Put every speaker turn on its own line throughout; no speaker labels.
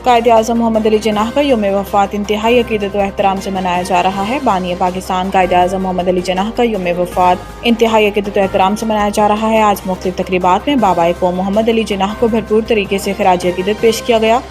कायद आज़म मोहम्मद अली जिन्नाह का यौम वफ़ात इंतहाई अक़ीदत व एहतराम से मनाया जा रहा है। बानी पाकिस्तान कायद आज़म मोहम्मद अली जिन्नाह का यौम वफ़ात इंतहाई अक़ीदत व एहतराम से मनाया जा रहा है। आज मुख्तलिफ तक़रीबात में बाबा कौम मोहम्मद अली जिन्नाह को भरपूर तरीके से खिराज अक़ीदत पेश किया गया।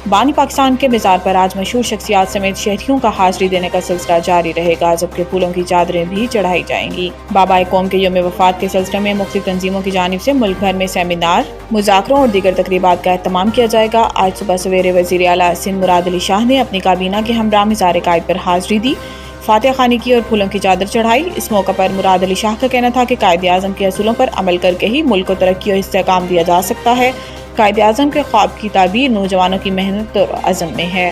बानी पाकिस्तान के मज़ार पर आज मशहूर शख्सियात समेत शहरियों का हाज़री देने का सिलसिला जारी रहेगा, जबकि फूलों की चादरें भी चढ़ाई जाएंगी। बाबा कौम के यौम वफ़ात के सिलसिले में मुख्तलिफ तंजीमों की जानिब से मुल्क भर में सेमिनार, मुज़ाकरों और दीगर तक़रीबात का एहतमाम किया जाएगा। आज सुबह सवेरे वज़ीर आला सिंध मुराद अली शाह ने अपनी काबीना के हमरा मज़ार कायद पर हाज़री दी, फातिहा खानी की और फूलों की चादर चढ़ाई। इस मौका पर मुराद अली शाह का कहना था कि कायद आज़म के असूलों पर अमल करके ही मुल्क को तरक्की और इस्तेहकाम दिया जा सकता है। कायद आज़म के ख्वाब की ताबीर नौजवानों की मेहनत और अज़म में है।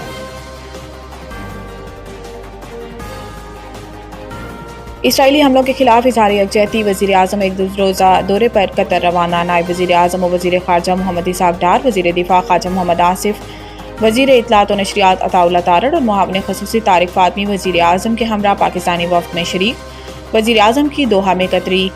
इसराइली हमलों के खिलाफ इज़हार यकजहती, वज़ीर आज़म एक रोज़ा दौरे पर कतर रवाना। नायब वज़ीर आज़म और वज़ीर ख़ारजा मोहम्मद इसहाक़ डार, वज़ीर दिफ़ा ख़ाजा मोहम्मद आसिफ, वज़ीर इत्तलात और नशरियात अताउल्लाह तारड़ और मुआविन ख़ुसूसी तारिक फ़ातमी वज़ीर आज़म के हमरा पाकिस्तानी वफ़द में शरीक। वज़ीर आज़म की दोहा में कतरी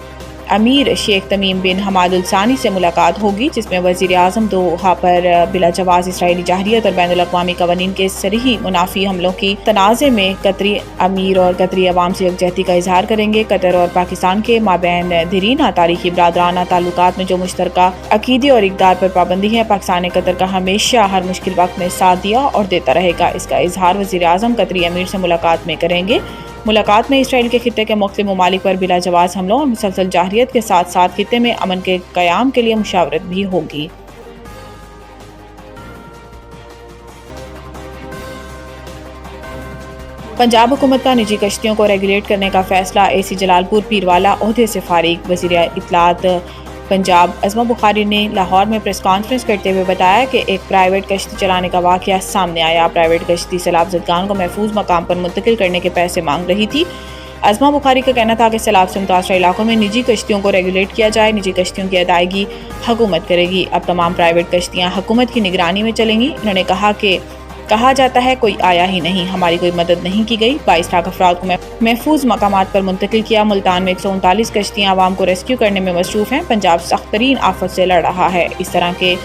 अमीर शेख तमीम बिन हमाद अल सानी से मुलाकात होगी, जिसमें वज़ीर आज़म दोहा पर बिला जवाज़ इसराइली जाहरियत और बैनुल अक़वामी क़वानीन के सरीही मुनाफी हमलों की तनाज़े में कतरी अमीर और कतरी अवाम से यकजहती का इजहार करेंगे। कतर और पाकिस्तान के माबैन दरीना तारीख़ी बरादराना ताल्लुकात में जो मुश्तरका अक़ीदे और इक़दार पर पाबंदी है, पाकिस्तान कतर का हमेशा हर मुश्किल वक्त में साथ दिया और देता रहेगा। इसका इजहार वज़ीर आज़म कतरी अमीर से मुलाकात में करेंगे। मुलाकात में इसराइल के खित्ते के मुख्तलिफ ममालिक पर बिला जवाज़ हमलों और मुसलसल जाहरियत के साथ साथ खित्ते में अमन के क़याम के लिए मुशावरत भी होगी। पंजाब हुकूमत का निजी कश्तियों को रेगुलेट करने का फैसला, AC जलालपुर पीरवाला ओहदे से फारिग। वज़ीर इत्तलात पंजाब अज़मा बुखारी ने लाहौर में प्रेस कॉन्फ्रेंस करते हुए बताया कि एक प्राइवेट कश्ती चलाने का वाक़या सामने आया। प्राइवेट कश्ती सैलाब ज़दगान को महफूज मकाम पर मुंतकिल करने के पैसे मांग रही थी। अज़मा बुखारी का कहना था कि सैलाब से मुतासर इलाकों में निजी कश्तियों को रेगुलेट किया जाए। निजी कश्तियों की अदायगी हुकूमत करेगी। अब तमाम प्राइवेट कश्तियाँ हुकूमत की निगरानी में चलेंगी। उन्होंने कहा कि कहा जाता है कोई आया ही नहीं, हमारी कोई मदद नहीं की गई। 22 लाख अफराद को महफूज मकामात पर मुंतकिल किया। मुल्तान में 139 कश्तियाँ आवाम को रेस्क्यू करने में मसरूफ़ हैं। पंजाब सख्त तरीन आफत से लड़ रहा है। इस तरह के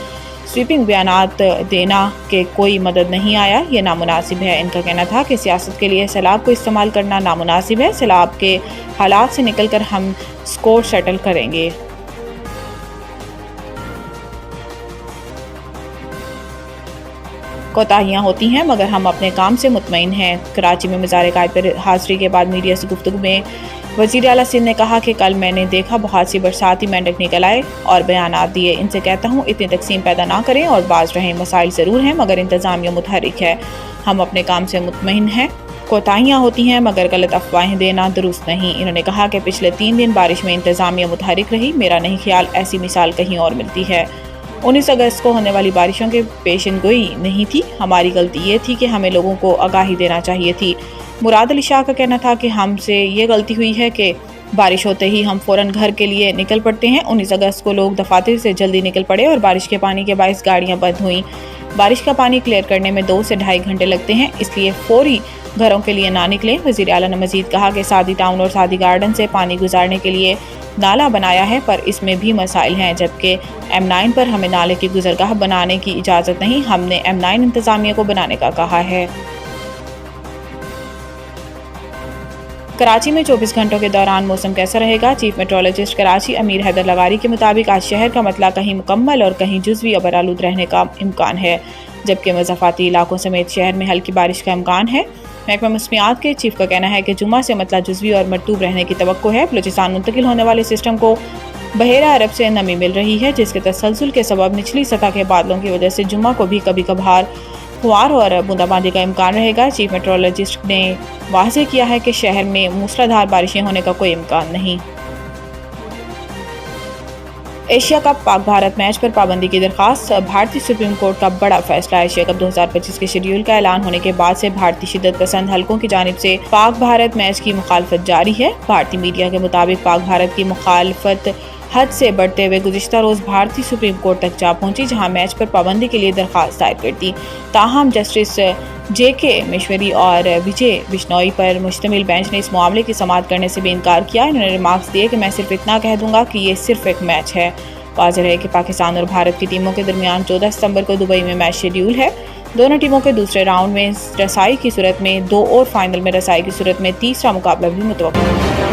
स्वीपिंग बयानात देना कि कोई मदद नहीं आया, ये नामुनासिब है। इनका कहना था कि सियासत के लिए सैलाब को इस्तेमाल करना नामुनासिब है। सैलाब के हालात से निकल कर हम स्कोर सेटल करेंगे। कोताहियाँ होती हैं मगर हम अपने काम से मुतमईन हैं। कराची में मज़ार कायद पर हाज़री के बाद मीडिया से गुफ्तगू में वज़ीर आला सिंध ने कहा कि कल मैंने देखा बहुत सी बरसाती मेंढक निकल आए और बयानात दिए। इनसे कहता हूँ इतनी तकसीम पैदा ना करें और बाज रहें। मसाइल ज़रूर हैं मगर इंतज़ामिया मुतहरिक है। हम अपने काम से मुतमईन हैं। कोताहियाँ होती हैं मगर गलत अफवाहें देना दुरुस्त नहीं। इन्होंने कहा कि पिछले 3 दिन बारिश में इंतज़ामिया मुतहरिक रही। मेरा नहीं ख्याल ऐसी मिसाल कहीं और मिलती है। 19 अगस्त को होने वाली बारिशों के पेशेनगोई नहीं थी। हमारी गलती ये थी कि हमें लोगों को आगाही देना चाहिए थी। मुराद अली शाह का कहना था कि हमसे ये गलती हुई है कि बारिश होते ही हम फ़ौरन घर के लिए निकल पड़ते हैं। 19 अगस्त को लोग दफातर से जल्दी निकल पड़े और बारिश के पानी के बायस गाड़ियाँ बंद हुईं। बारिश का पानी क्लियर करने में 2 से ढाई घंटे लगते हैं, इसलिए फौरी घरों के लिए ना निकलें। वज़ीर आला ने मज़ीद कहा कि सादी टाउन और सादी गार्डन से पानी गुजारने के लिए नाला बनाया है पर इसमें भी मसाइल हैं, जबकि M9 पर हमें नाले की गुजरगाह बनाने की इजाज़त नहीं। हमने M9 इंतज़ामिया को बनाने का कहा है। कराची में 24 घंटों के दौरान मौसम कैसा रहेगा? चीफ मेट्रोलॉजिस्ट कराची अमीर हैदर लगारी के मुताबिक आज शहर का मतला कहीं मुकम्मल और कहीं जुज़वी अबरालूद रहने का इम्कान है, जबकि मज़ाफ़ाती इलाकों समेत शहर में हल्की बारिश का इम्कान है। महकमा मौसमियात के चीफ का कहना है कि जुम्मा से मतला जुज़वी और मरतूब रहने की तवक्को है। बलूचिस्तान मुंतकिल होने वाले सिस्टम को बहेरा अरब से नमी मिल रही है, जिसके तसलसल के सबब निचली सतह के बादलों की वजह से जुम्मा को भी कभी कभार फुआर और बूंदाबांदी का इम्कान रहेगा। चीफ मेट्रोलॉजिस्ट ने वाज़ेह किया है कि शहर में मूसलाधार बारिशें होने का कोई इम्कान नहीं। Asia cup Pak Bharat match पर पाबंदी की दरख्वास्त, भारतीय सुप्रीम कोर्ट का बड़ा फैसला। एशिया कप 2025 के शेड्यूल का ऐलान होने के बाद से भारतीय शिद्दत पसंद हलकों की जानिब से पाक भारत मैच की मुखालफत जारी है। भारतीय मीडिया के मुताबिक पाक भारत की मुखालफत हद से बढ़ते हुए गुज़िश्ता रोज़ भारतीय सुप्रीम कोर्ट तक जा पहुंची, जहां मैच पर पाबंदी के लिए दरख्वास्त दायर कर दी। ताहम जस्टिस JK मिश्वरी और विजय बिश्नोई पर मुश्तमिल बेंच ने इस मामले की समाअत करने से भी इनकार किया। इन्होंने रिमार्क्स दिए कि मैं सिर्फ इतना कह दूंगा कि ये सिर्फ एक मैच है। वाज़ेह है कि पाकिस्तान और भारत की टीमों के दरमियान 14 सितंबर को दुबई में मैच शेड्यूल है। دونوں ٹیموں کے دوسرے راؤنڈ میں رسائی کی صورت میں 2 اور فائنل میں رسائی کی صورت میں تیسرا مقابلہ بھی متوقع ہے۔